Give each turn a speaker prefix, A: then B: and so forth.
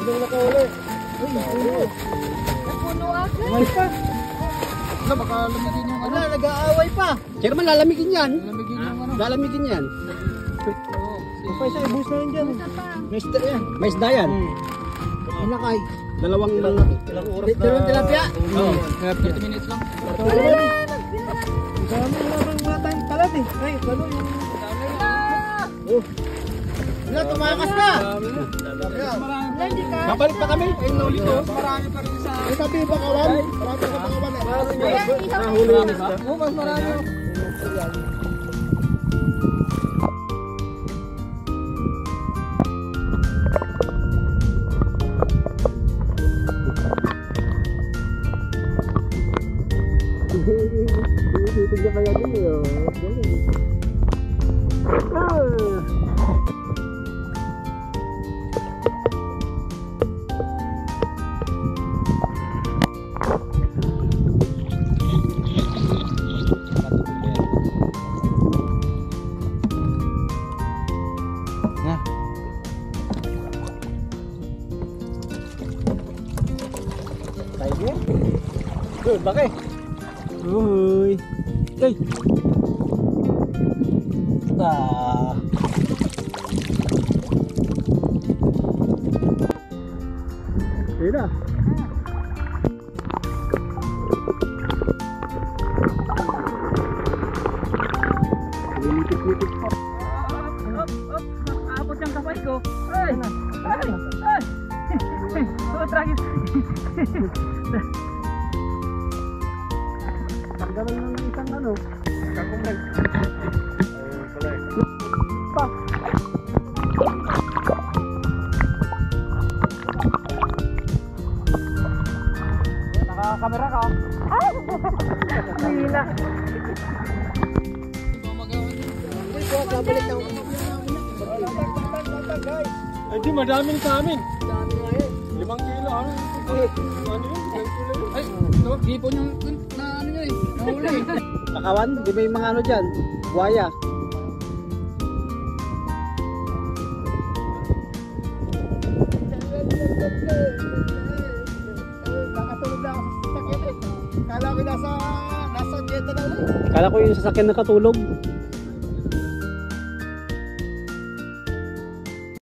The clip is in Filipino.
A: Magandang nakahuli.
B: Napuno agad.
A: May pa.
C: Wala, baka lamigin yung ano.
A: Wala, nag-aaway pa.
D: Chairman, lalamigin yan.
C: Lamigin yung ano.
D: Lalamigin yan.
A: Pa isa, ibus na rin dyan.
D: Mister yan. Mais dayan.
A: Inakay.
D: Dalawang
A: Ilang oras na? Dalawang tilapia?
D: Oo.
C: 30 minutes lang.
A: Dami naman mga tayong palat eh. Ay, ano yung... Oh. Wala, tumakas na!
B: Hindi ka.
D: Babalik pa kami. Ayun na ulit oh.
C: Marami pa rin sa...
A: Ay, sabi ba kawan? Marami ka pa kawan eh.
B: Ayan, ilaw.
D: Nahuli yan ba?
C: Oo, mas marami.
D: Tignan pa yan eh. Tiger? Good, bakit? Uy. Hey. Ah. Mira. Lilit-lilit pa.
C: Abot yung kapay ko. Ay! Ay! Ay! Oh, tragis.
A: Tanggalan ng isang ano. Kakumay. Ayun pala eh. Pa.
C: Nakakamera ka.
B: Hila.
A: Babalik na ako. Ay, di madami sa amin. Dami nga eh. 5 kilo ano? Ano yun?
C: Ay, ito, hipon yung na ano nyo eh. Nahuli.
D: Kakawan, di ba yung mga ano dyan? Buhaya.
A: Nakatulog na ako sa sakit eh. Kala ko nasa dieta na ulit.
D: Kala ko yung sasakyan nakatulog.